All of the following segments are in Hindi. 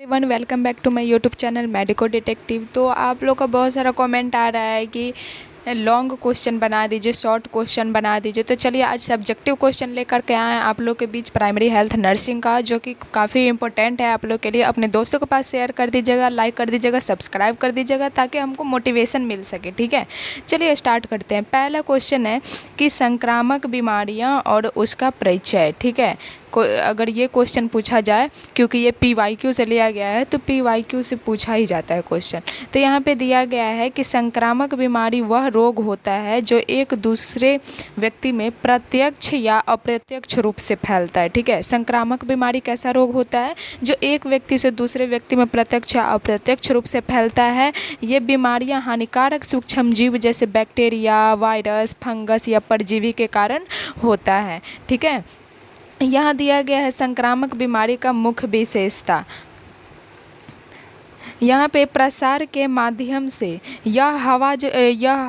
Everyone, welcome back to my YouTube channel medico detective. तो आप लोग का बहुत सारा कमेंट आ रहा है कि लॉन्ग क्वेश्चन बना दीजिए, शॉर्ट क्वेश्चन बना दीजिए। तो चलिए आज सब्जेक्टिव क्वेश्चन लेकर के आए हैं आप लोग के बीच प्राइमरी हेल्थ नर्सिंग का, जो कि काफ़ी इंपॉर्टेंट है आप लोग के लिए। अपने दोस्तों के पास शेयर कर दीजिएगा, लाइक कर दीजिएगा, सब्सक्राइब कर दीजिएगा, ताकि हमको मोटिवेशन मिल सके। ठीक है, चलिए स्टार्ट करते हैं। पहला क्वेश्चन है कि संक्रामक बीमारियाँ और उसका परिचय। ठीक है, अगर ये क्वेश्चन पूछा जाए, क्योंकि ये PYQ से लिया गया है, तो PYQ से पूछा ही जाता है क्वेश्चन। तो यहाँ पे दिया गया है कि संक्रामक बीमारी वह रोग होता है जो एक दूसरे व्यक्ति में प्रत्यक्ष या अप्रत्यक्ष रूप से फैलता है। ठीक है, संक्रामक बीमारी कैसा रोग होता है जो एक व्यक्ति से दूसरे व्यक्ति में प्रत्यक्ष या अप्रत्यक्ष रूप से फैलता है। ये बीमारियाँ हानिकारक सूक्ष्म जीव जैसे बैक्टीरिया, वायरस, फंगस या परजीवी के कारण होता है। ठीक है, यहाँ दिया गया है संक्रामक बीमारी का मुख्य विशेषता। यहाँ पे प्रसार के माध्यम से यह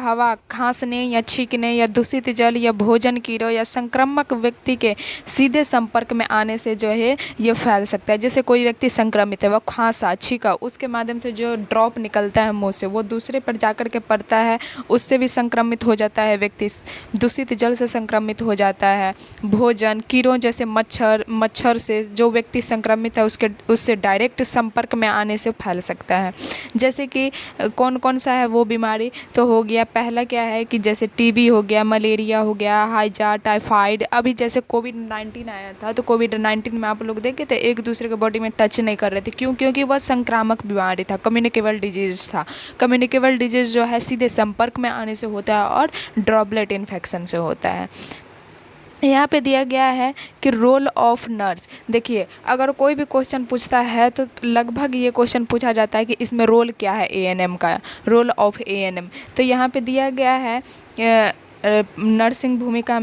हवा खांसने या छींकने या दूषित जल या भोजन कीड़ों या संक्रामक व्यक्ति के सीधे संपर्क में आने से जो है ये फैल सकता है। जैसे कोई व्यक्ति संक्रमित है, वह खांसा, छींका, उसके माध्यम से जो ड्रॉप निकलता है मुंह से, वो दूसरे पर जाकर के पड़ता है, उससे भी संक्रमित हो जाता है व्यक्ति। दूषित जल से संक्रमित हो जाता है। भोजन, कीड़ों जैसे मच्छर से जो व्यक्ति संक्रमित है उससे डायरेक्ट संपर्क में आने से फैल सकता है। जैसे कि कौन कौन सा है वो बीमारी, तो हो गया पहला क्या है कि जैसे TB हो गया, मलेरिया हो गया, हाइजा, टाइफाइड। अभी जैसे कोविड-19 आया था, तो कोविड-19 में आप लोग देखे थे एक दूसरे के बॉडी में टच नहीं कर रहे थे। क्यों? क्योंकि वह संक्रामक बीमारी था, कम्युनिकेबल डिजीज़ था। कम्युनिकेबल डिजीज़ जो है सीधे संपर्क में आने से होता है और ड्रॉपलेट इन्फेक्शन से होता है। यहाँ पे दिया गया है कि रोल ऑफ नर्स। देखिए, अगर कोई भी क्वेश्चन पूछता है तो लगभग ये क्वेश्चन पूछा जाता है कि इसमें रोल क्या है ANM का, रोल ऑफ ANM। तो यहाँ पे दिया गया है नर्सिंग भूमिका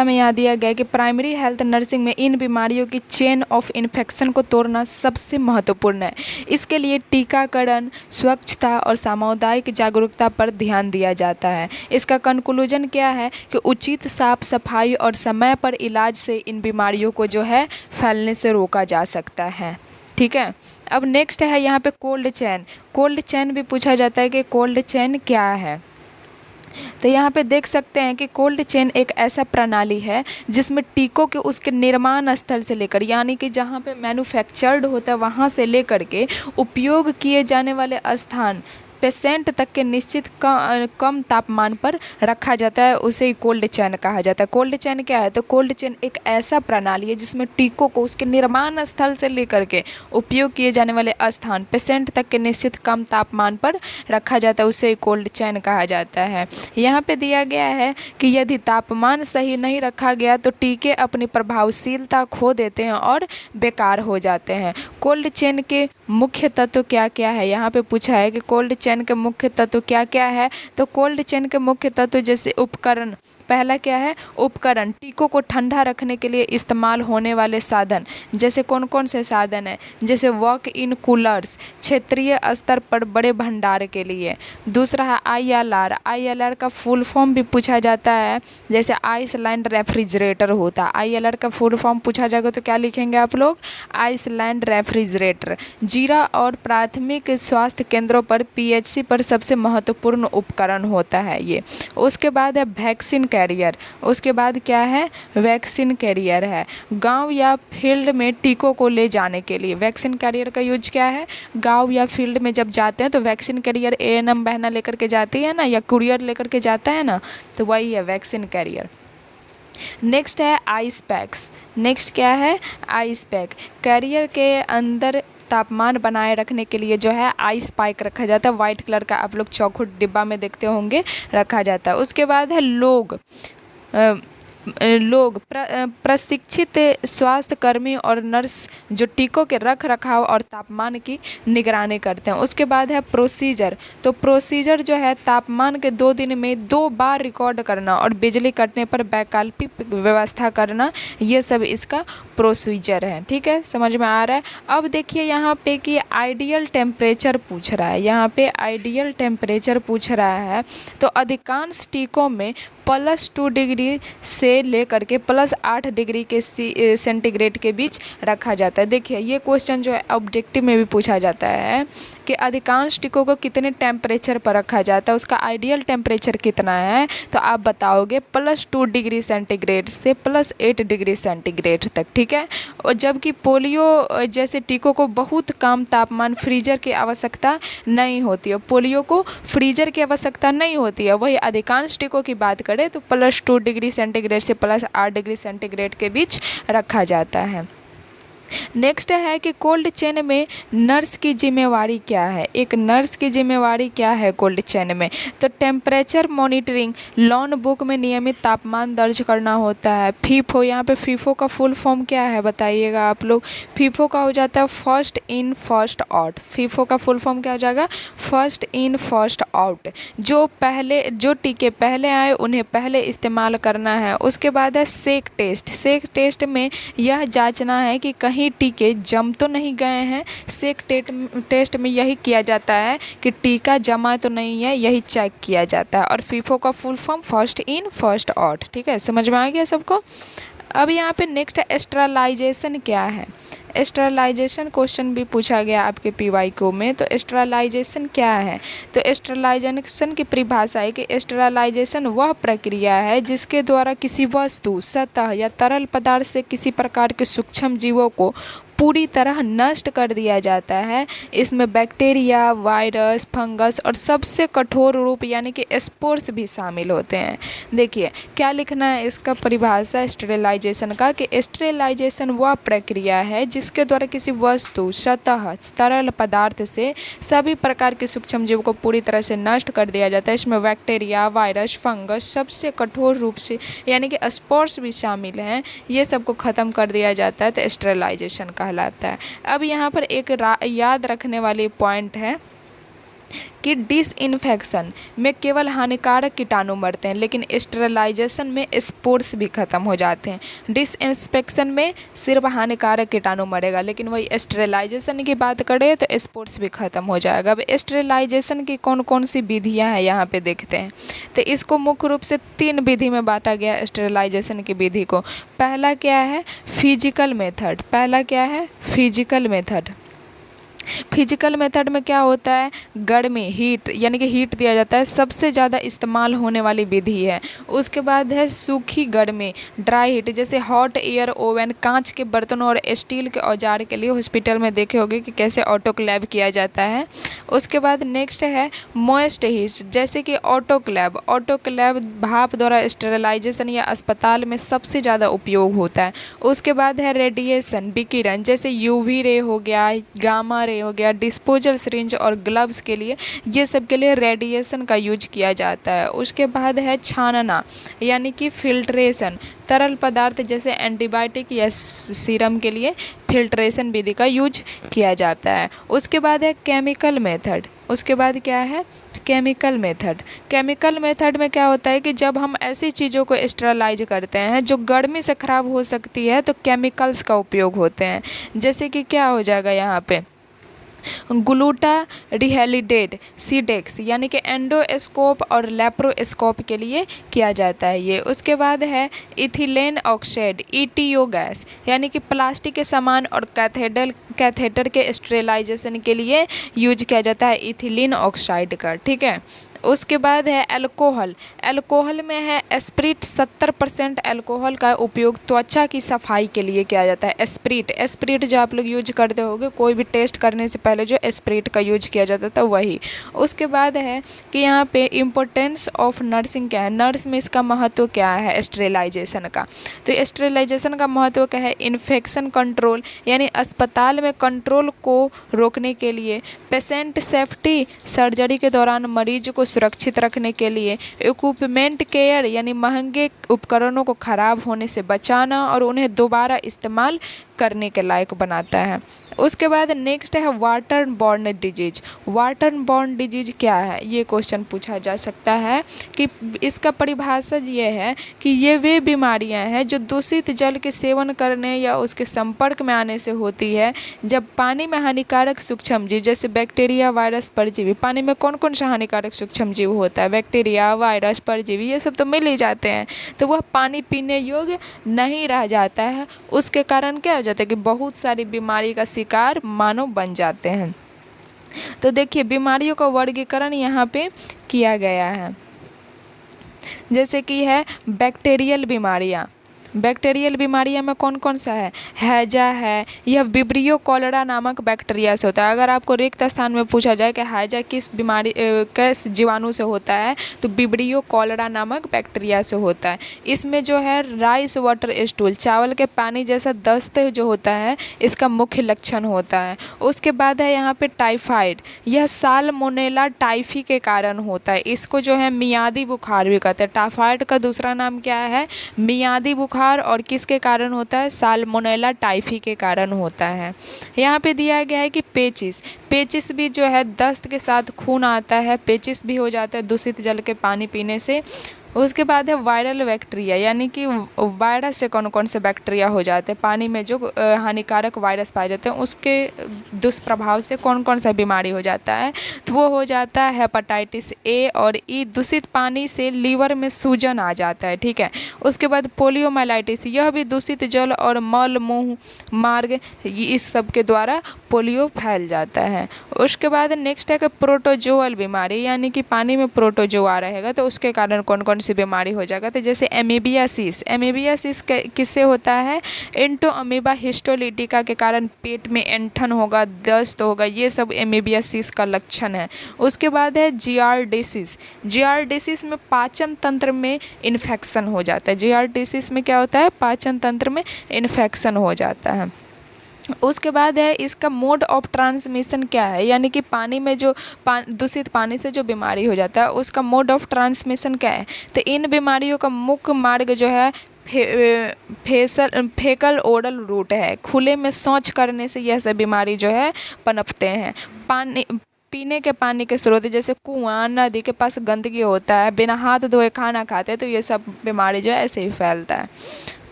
में यहाँ दिया गया है कि प्राइमरी हेल्थ नर्सिंग में इन बीमारियों की चेन ऑफ इन्फेक्शन को तोड़ना सबसे महत्वपूर्ण है। इसके लिए टीकाकरण, स्वच्छता और सामुदायिक जागरूकता पर ध्यान दिया जाता है। इसका कंक्लूजन क्या है कि उचित साफ सफाई और समय पर इलाज से इन बीमारियों को जो है फैलने से रोका जा सकता है। ठीक है, अब नेक्स्ट है यहाँ पे कोल्ड चेन। कोल्ड चेन भी पूछा जाता है कि कोल्ड चेन क्या है। तो यहाँ पे देख सकते हैं कि कोल्ड चेन एक ऐसा प्रणाली है जिसमें टीकों के उसके निर्माण स्थल से लेकर, यानी कि जहाँ पे मैन्युफैक्चर्ड होता है वहाँ से लेकर के उपयोग किए जाने वाले स्थान पेशेंट तक के निश्चित कम तापमान पर रखा जाता है, उसे कोल्ड चेन कहा जाता है। कोल्ड चेन क्या है? तो कोल्ड चेन एक ऐसा प्रणाली है जिसमें टीकों को उसके निर्माण स्थल से लेकर के उपयोग किए जाने वाले स्थान पेशेंट तक के निश्चित कम तापमान पर रखा जाता है, उसे कोल्ड चेन कहा जाता है। यहाँ पे दिया गया है कि यदि तापमान सही नहीं रखा गया तो टीके अपनी प्रभावशीलता खो देते हैं और बेकार हो जाते हैं। कोल्ड चेन के मुख्य तत्व क्या क्या है? यहाँ पे पूछा है कि कोल्ड चेन के मुख्य तत्व क्या क्या है। तो कोल्ड चेन के मुख्य तत्व जैसे उपकरण, पहला क्या है? उपकरण, टीकों को ठंडा रखने के लिए इस्तेमाल होने वाले साधन। जैसे कौन कौन से साधन हैं? जैसे वॉक इन कूलर्स, क्षेत्रीय स्तर पर बड़े भंडार के लिए। दूसरा है ILR का फुल फॉर्म भी पूछा जाता है, जैसे आइसलैंड रेफ्रिजरेटर होता है। ILR का फुल फॉर्म पूछा जाएगा तो क्या लिखेंगे आप लोग? Ice lined refrigerator. जिला और प्राथमिक स्वास्थ्य केंद्रों पर PHC पर सबसे महत्वपूर्ण उपकरण होता है ये। उसके बाद है वैक्सीन कैरियर। उसके बाद क्या है? वैक्सीन कैरियर है, गांव या फील्ड में टीकों को ले जाने के लिए। वैक्सीन कैरियर का यूज क्या है? गांव या फील्ड में जब जाते हैं तो वैक्सीन कैरियर ANM बहना लेकर के जाती है ना, या कुरियर लेकर के जाता है ना, तो वही है वैक्सीन कैरियर। नेक्स्ट है आइस पैक्स। नेक्स्ट क्या है? Ice pack. कैरियर के अंदर तापमान बनाए रखने के लिए जो है आइस पैक रखा जाता है, वाइट कलर का आप लोग चौखुट डिब्बा में देखते होंगे, रखा जाता है। उसके बाद है प्रशिक्षित स्वास्थ्य कर्मी और नर्स जो टीकों के रख रखाव और तापमान की निगरानी करते हैं। उसके बाद है प्रोसीजर। तो प्रोसीजर जो है तापमान के 2 दिन में 2 बार रिकॉर्ड करना और बिजली कटने पर वैकल्पिक व्यवस्था करना, ये सब इसका प्रोसीजर है। ठीक है, समझ में आ रहा है? अब देखिए यहाँ पे कि आइडियल टेम्परेचर पूछ रहा है। यहाँ पे आइडियल टेम्परेचर पूछ रहा है, तो अधिकांश टीकों में +2 डिग्री से लेकर के +8 डिग्री के सेंटीग्रेड के बीच रखा जाता है। देखिए ये क्वेश्चन जो है ऑब्जेक्टिव में भी पूछा जाता है कि अधिकांश टीकों को कितने टेम्परेचर पर रखा जाता है, उसका आइडियल टेम्परेचर कितना है, तो आप बताओगे +2 डिग्री सेंटीग्रेड से +8 डिग्री सेंटीग्रेड तक, ठीक है। और जबकि पोलियो जैसे टीकों को बहुत कम तापमान फ्रीजर की आवश्यकता नहीं होती है, पोलियो को फ्रीजर की आवश्यकता नहीं होती है। वही अधिकांश टीकों की बात करें तो +2 डिग्री सेंटीग्रेड से +8 डिग्री सेंटीग्रेड के बीच रखा जाता है। नेक्स्ट है कि कोल्ड चेन में नर्स की जिम्मेवारी क्या है। एक नर्स की जिम्मेवारी क्या है कोल्ड चेन में, तो टेम्परेचर मॉनिटरिंग, लॉन बुक में नियमित तापमान दर्ज करना होता है। फीफो, यहाँ पे फीफो का फुल फॉर्म क्या है बताइएगा आप लोग। फीफो का हो जाता है first in first out. FIFO का फुल फॉर्म क्या हो जाएगा, फर्स्ट इन फर्स्ट आउट। जो टीके पहले आए उन्हें पहले इस्तेमाल करना है। उसके बाद है सेक टेस्ट। सेक टेस्ट में यह जांचना है कि कहीं टीके जम तो नहीं गए हैं। सेक टेस्ट में यही किया जाता है कि टीका जमा तो नहीं है, यही चेक किया जाता है। और फीफो का full form first in first out, ठीक है, समझ में आ गया सबको। अब यहाँ पे नेक्स्ट स्टेरलाइजेशन क्या है। स्टेरलाइजेशन क्वेश्चन भी पूछा गया आपके PYQ में, तो स्टेरलाइजेशन क्या है, तो स्टेरलाइजेशन की परिभाषा है कि स्टेरलाइजेशन वह प्रक्रिया है जिसके द्वारा किसी वस्तु, सतह या तरल पदार्थ से किसी प्रकार के सूक्ष्म जीवों को पूरी तरह नष्ट कर दिया जाता है। इसमें बैक्टीरिया, वायरस, फंगस और सबसे कठोर रूप यानी कि स्पोर्स भी शामिल होते हैं। देखिए क्या लिखना है इसका परिभाषा स्टेरिलाइजेशन का, कि स्टेरिलाइजेशन वह प्रक्रिया है जिसके द्वारा किसी वस्तु, सतह, तरल पदार्थ से सभी प्रकार के सूक्ष्म जीव को पूरी तरह से नष्ट कर दिया जाता है। इसमें बैक्टीरिया, वायरस, फंगस सबसे कठोर रूप से यानी कि स्पोर्स भी शामिल हैं, ये सबको ख़त्म कर दिया जाता है, तो स्टेरिलाइजेशन कहलाता है। अब यहाँ पर एक याद रखने वाली पॉइंट है कि डिसइंफेक्शन में केवल हानिकारक कीटाणु मरते हैं, लेकिन स्टेरिलाइजेशन में स्पोर्स भी खत्म हो जाते हैं। डिसइंफेक्शन में सिर्फ हानिकारक कीटाणु मरेगा, लेकिन वही स्टेरिलाइजेशन की बात करें तो स्पोर्स भी खत्म हो जाएगा। अब स्टेरिलाइजेशन की कौन कौन सी विधियां हैं यहाँ पे देखते हैं, तो इसको मुख्य रूप से 3 विधि में बांटा गया स्टेरिलाइजेशन की विधि को। पहला क्या है, फिजिकल मेथड। पहला क्या है, फिजिकल मेथड। फिजिकल मेथड में क्या होता है, गर्मी, हीट यानी कि हीट दिया जाता है, सबसे ज़्यादा इस्तेमाल होने वाली विधि है। उसके बाद है सूखी गर्मी, ड्राई हीट, जैसे हॉट एयर ओवन, कांच के बर्तनों और स्टील के औजार के लिए हॉस्पिटल में देखे होंगे कि कैसे ऑटोक्लेव किया जाता है। उसके बाद नेक्स्ट है मॉइस्ट हीट, जैसे कि ऑटोक्लेव। ऑटोक्लेव भाप द्वारा स्टेरिलाइजेशन या अस्पताल में सबसे ज़्यादा उपयोग होता है। उसके बाद है रेडिएशन, विकिरण, जैसे UV रे हो गया, गामा रे हो गया, डिस्पोजल सिरिंज और ग्लव्स के लिए, ये सब के लिए रेडिएशन का यूज किया जाता है। उसके बाद है छानना यानी कि फिल्ट्रेशन, तरल पदार्थ जैसे एंटीबायोटिक या सीरम के लिए फिल्ट्रेशन विधि का यूज किया जाता है। उसके बाद है केमिकल मेथड। उसके बाद क्या है, केमिकल मेथड। केमिकल मेथड में क्या होता है कि जब हम ऐसी चीज़ों को स्टेरिलाइज करते हैं जो गर्मी से ख़राब हो सकती है, तो केमिकल्स का उपयोग होते हैं। जैसे कि क्या हो जाएगा यहाँ पे, ग्लूटारिहेलिडेट, सीडेक्स यानी कि एंडोस्कोप और लेप्रोस्कोप के लिए किया जाता है ये। उसके बाद है इथिलीन ऑक्साइड, ETO गैस, यानी कि प्लास्टिक के सामान और कैथेटर के स्टेरिलाइजेशन के लिए यूज किया जाता है इथिलीन ऑक्साइड का, ठीक है। उसके बाद है अल्कोहल। अल्कोहल में है एस्प्रिट, 70% अल्कोहल का उपयोग त्वचा की सफाई के लिए किया जाता है। एस्प्रिट जो आप लोग यूज करते होंगे, कोई भी टेस्ट करने से पहले जो एस्प्रिट का यूज किया जाता था वही। उसके बाद है कि यहाँ पे इम्पोर्टेंस ऑफ नर्सिंग क्या है, नर्स में इसका महत्व क्या है स्टेरिलाइजेशन का, तो स्टेरिलाइजेशन का महत्व क्या है, इन्फेक्शन कंट्रोल यानी अस्पताल में कंट्रोल को रोकने के लिए, पेशेंट सेफ्टी, सर्जरी के दौरान मरीज को सुरक्षित रखने के लिए, इक्विपमेंट केयर यानी महंगे उपकरणों को खराब होने से बचाना और उन्हें दोबारा इस्तेमाल करने के लायक बनाता है। उसके बाद नेक्स्ट है water borne disease. Water borne disease क्या है, ये क्वेश्चन पूछा जा सकता है कि इसका परिभाषा ये है कि ये वे बीमारियां हैं जो दूषित जल के सेवन करने या उसके संपर्क में आने से होती है। जब पानी में हानिकारक सूक्ष्म जीव जैसे बैक्टीरिया, वायरस, परजीवी, पानी में कौन कौन सा हानिकारक सूक्ष्म जीव होता है? बैक्टीरिया, वायरस, परजीवी, ये सब तो मिल ही जाते हैं, तो वह पानी पीने योग्य नहीं रह जाता है। उसके कारण क्या हो जाता है कि बहुत सारी बीमारी का शिकार मानव बन जाते हैं। तो देखिए बीमारियों का वर्गीकरण यहाँ पे किया गया है, जैसे कि है बैक्टीरियल बीमारियाँ। बैक्टीरियल बीमारियाँ में कौन कौन सा है? हैजा है, यह विब्रियो कॉलेरा नामक बैक्टीरिया से होता है। अगर आपको रिक्त स्थान में पूछा जाए कि हैजा किस बीमारी किस जीवाणु से होता है, तो विब्रियो कॉलेरा नामक बैक्टीरिया से होता है। इसमें जो है राइस वाटर स्टूल, चावल के पानी जैसा दस्त जो होता है, इसका मुख्य लक्षण होता है। उसके बाद है यहाँ पे टाइफाइड, यह साल्मोनेला टाइफी के कारण होता है। इसको जो है मियादी बुखार भी कहते हैं। टाइफाइड का दूसरा नाम क्या है? मियादी बुखार, और किसके कारण होता है? साल्मोनेला टाइफी के कारण होता है। यहाँ पे दिया गया है कि पेचिस, पेचिस भी जो है दस्त के साथ खून आता है, पेचिस भी हो जाता है दूषित जल के पानी पीने से। उसके बाद है वायरल बैक्टीरिया, यानी कि वायरस से कौन कौन से बैक्टीरिया हो जाते हैं, पानी में जो हानिकारक वायरस पाए जाते हैं उसके दुष्प्रभाव से कौन कौन सा बीमारी हो जाता है, तो वो हो जाता है हेपेटाइटिस ए और ई। दूषित पानी से लीवर में सूजन आ जाता है, ठीक है। उसके बाद पोलियोमाइलाइटिस, यह भी दूषित जल और मल मुंह मार्ग इस सब के द्वारा पोलियो फैल जाता है। उसके बाद नेक्स्ट है कि प्रोटोजोअल बीमारी, यानी कि पानी में प्रोटोजोआ रहेगा तो उसके कारण कौन कौन सी बीमारी हो जाएगा, तो जैसे एमीबियासिस। एमीबियासिस किससे होता है? इंटो अमीबा हिस्टोलिटिका के कारण पेट में ऐंठन होगा, दस्त होगा, ये सब एमीबियासिस का लक्षण है। उसके बाद है जियार्डिसिस। जियार्डिसिस में पाचन तंत्र में इन्फेक्शन हो जाता है। जियार्डिसिस में क्या होता है? पाचन तंत्र में इन्फेक्शन हो जाता है। उसके बाद है इसका मोड ऑफ ट्रांसमिशन क्या है, यानी कि पानी में जो दूषित पानी से जो बीमारी हो जाता है उसका मोड ऑफ ट्रांसमिशन क्या है, तो इन बीमारियों का मुख्य मार्ग जो है फेकल ओरल रूट है। खुले में शौच करने से यह सब बीमारी जो है पनपते हैं। पानी पीने के पानी के स्रोत जैसे कुआं, नदी के पास गंदगी होता है, बिना हाथ धोए खाना खाते हैं, तो ये सब बीमारी जो है ऐसे ही फैलता है।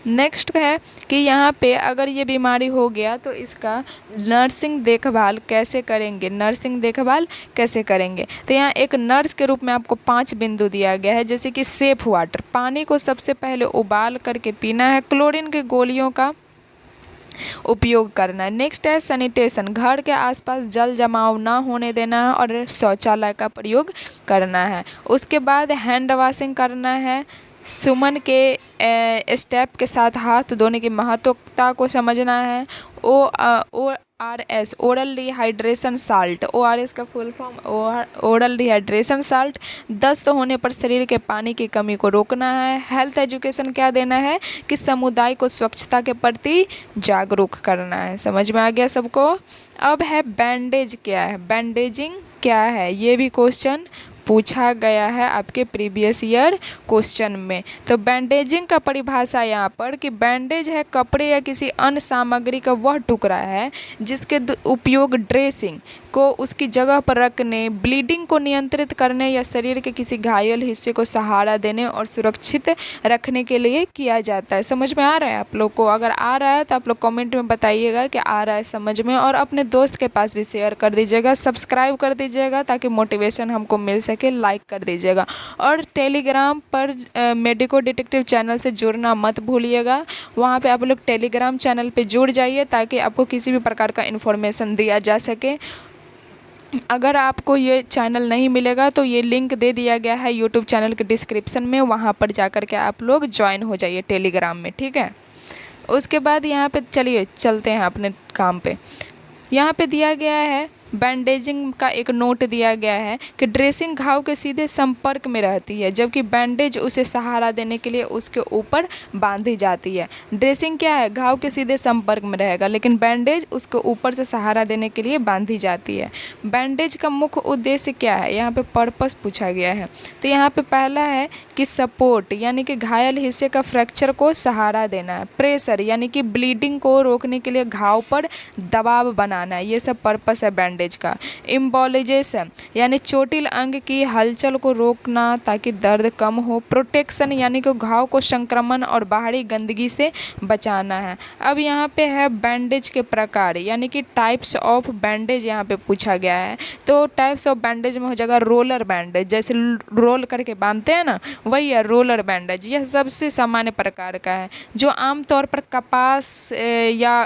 नेक्स्ट है कि यहाँ पे अगर ये बीमारी हो गया तो इसका नर्सिंग देखभाल कैसे करेंगे, नर्सिंग देखभाल कैसे करेंगे, तो यहाँ एक नर्स के रूप में आपको 5 बिंदु दिया गया है। जैसे कि सेफ वाटर, पानी को सबसे पहले उबाल करके पीना है। क्लोरीन के गोलियों का उपयोग करना है। नेक्स्ट है सैनिटेशन, घर के आसपास जल जमाव ना होने देना है और शौचालय का प्रयोग करना है। उसके बाद हैंड वॉशिंग करना है। सुमन के स्टेप के साथ हाथ धोने की महत्वता को समझना है। ORS oral dehydration salt, ORS का full form oral dehydration salt. दस्त होने पर शरीर के पानी की कमी को रोकना है। हेल्थ एजुकेशन क्या देना है कि समुदाय को स्वच्छता के प्रति जागरूक करना है। समझ में आ गया सबको? अब है बैंडेज क्या है, बैंडेजिंग क्या है, ये भी क्वेश्चन पूछा गया है आपके प्रीवियस ईयर क्वेश्चन में। तो बैंडेजिंग का परिभाषा यहाँ पर कि बैंडेज है कपड़े या किसी अन्य सामग्री का वह टुकड़ा है जिसके उपयोग ड्रेसिंग को उसकी जगह पर रखने, ब्लीडिंग को नियंत्रित करने या शरीर के किसी घायल हिस्से को सहारा देने और सुरक्षित रखने के लिए किया जाता है। समझ में आ रहा है आप लोग को? अगर आ रहा है तो आप लोग कमेंट में बताइएगा कि आ रहा है समझ में, और अपने दोस्त के पास भी शेयर कर दीजिएगा, सब्सक्राइब कर दीजिएगा ताकि मोटिवेशन हमको मिल सके, लाइक कर दीजिएगा। और टेलीग्राम पर मेडिको डिटेक्टिव चैनल से जुड़ना मत भूलिएगा। वहाँ पे आप लोग टेलीग्राम चैनल पे जुड़ जाइए ताकि आपको किसी भी प्रकार का इन्फॉर्मेशन दिया जा सके। अगर आपको ये चैनल नहीं मिलेगा तो ये लिंक दे दिया गया है यूट्यूब चैनल के डिस्क्रिप्शन में, वहाँ पर जा कर के आप लोग ज्वाइन हो जाइए टेलीग्राम में, ठीक है। उसके बाद यहाँ पे चलिए चलते हैं अपने काम पे। यहाँ पे दिया गया है बैंडेजिंग का एक नोट दिया गया है कि ड्रेसिंग घाव के सीधे संपर्क में रहती है जबकि बैंडेज उसे सहारा देने के लिए उसके ऊपर बांधी जाती है। ड्रेसिंग क्या है? घाव के सीधे संपर्क में रहेगा, लेकिन बैंडेज उसके ऊपर से सहारा देने के लिए बांधी जाती है। बैंडेज का मुख्य उद्देश्य क्या है? यहाँ पे पर्पस पूछा गया है। तो यहाँ पे पहला है कि सपोर्ट यानी कि घायल हिस्से का फ्रैक्चर को सहारा देना है। प्रेशर यानी कि ब्लीडिंग को रोकने के लिए घाव पर दबाव बनाना है। ये सब पर्पस है बैंडेज बैंडेज का। इम्बोलिजेशन यानी चोटिल अंग की हलचल को रोकना ताकि दर्द कम हो। प्रोटेक्शन यानी कि घाव को संक्रमण और बाहरी गंदगी से बचाना है। अब यहाँ पे है बैंडेज के प्रकार यानी कि टाइप्स ऑफ बैंडेज यहाँ पे पूछा गया है। तो टाइप्स ऑफ बैंडेज में हो जाएगा रोलर बैंडेज, जैसे रोल करके बांधते हैं ना, वही है रोलर बैंडेज। यह सबसे सामान्य प्रकार का है जो आमतौर पर कपास या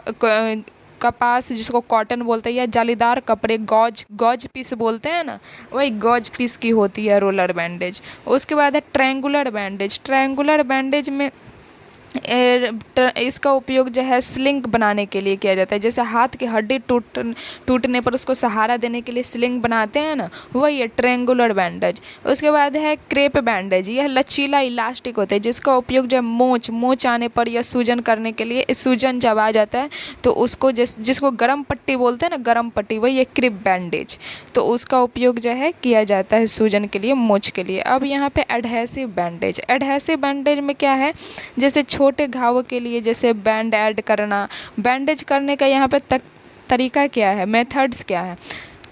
कपास जिसको कॉटन बोलते हैं या जालीदार कपड़े गॉज पीस बोलते हैं ना, वही गॉज पीस की होती है रोलर बैंडेज। उसके बाद है ट्रायंगुलर बैंडेज। ट्रायंगुलर बैंडेज में इसका उपयोग जो है स्लिंग बनाने के लिए किया जाता है। जैसे हाथ की हड्डी टूटने पर उसको सहारा देने के लिए स्लिंग बनाते हैं ना, वही है ट्रायंगुलर बैंडेज। उसके बाद है क्रेप बैंडेज। यह लचीला इलास्टिक होता है जिसका उपयोग जो मोच आने पर या सूजन करने के लिए, सूजन जब आ जाता है तो उसको जिसको गरम पट्टी बोलते हैं ना, गरम पट्टी, वही है क्रेप बैंडेज। तो उसका उपयोग जो है किया जाता है सूजन के लिए, मोच के लिए। अब यहाँ पे एडहेसिव बैंडेज। एडहेसिव बैंडेज में क्या है, जैसे छोटे घावों के लिए जैसे बैंड ऐड करना। बैंडेज करने का यहाँ पे तरीका क्या है, मेथड्स क्या है,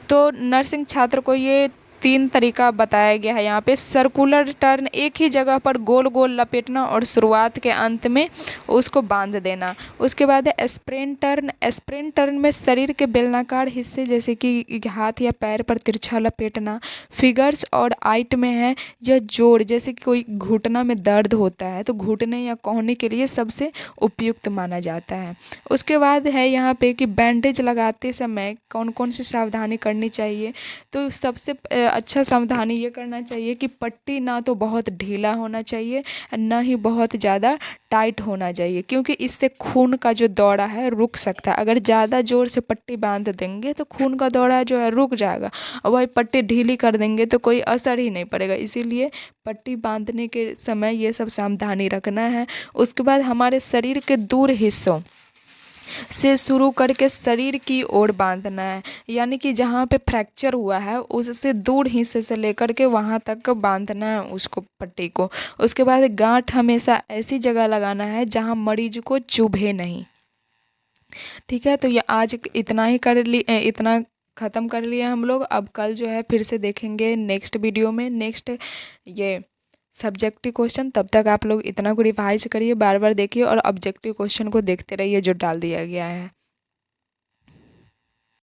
तो नर्सिंग छात्र को ये 3 तरीका बताया गया है यहाँ पे। सर्कुलर टर्न, एक ही जगह पर गोल गोल लपेटना और शुरुआत के अंत में उसको बांध देना। उसके बाद है स्प्रेन टर्न। स्प्रेन टर्न में शरीर के बेलनाकार हिस्से जैसे कि हाथ या पैर पर तिरछा लपेटना। फिगर्स और आइट में है यह जोड़, जैसे कि कोई घुटना में दर्द होता है तो घुटने या कोहनी के लिए सबसे उपयुक्त माना जाता है। उसके बाद है यहाँ पे कि बैंडेज लगाते समय कौन कौन सी सावधानी करनी चाहिए। तो सबसे अच्छा सावधानी ये करना चाहिए कि पट्टी ना तो बहुत ढीला होना चाहिए ना ही बहुत ज़्यादा टाइट होना चाहिए, क्योंकि इससे खून का जो दौरा है रुक सकता है। अगर ज़्यादा ज़ोर से पट्टी बांध देंगे तो खून का दौरा जो है रुक जाएगा, और वही पट्टी ढीली कर देंगे तो कोई असर ही नहीं पड़ेगा। इसीलिए पट्टी बांधने के समय ये सब सावधानी रखना है। उसके बाद हमारे शरीर के दूर हिस्सों से शुरू करके शरीर की ओर बांधना है, यानी कि जहाँ पे फ्रैक्चर हुआ है उससे दूर हिस्से से लेकर के वहाँ तक बांधना है उसको, पट्टी को। उसके बाद गांठ हमेशा ऐसी जगह लगाना है जहाँ मरीज को चुभे नहीं। ठीक है, तो ये आज इतना ही इतना ख़त्म कर लिया हम लोग। अब कल जो है फिर से देखेंगे नेक्स्ट वीडियो में नेक्स्ट ये सब्जेक्टिव क्वेश्चन। तब तक आप लोग इतना को रिवाइज करिए, बार बार देखिए और ऑब्जेक्टिव क्वेश्चन को देखते रहिए जो डाल दिया गया है।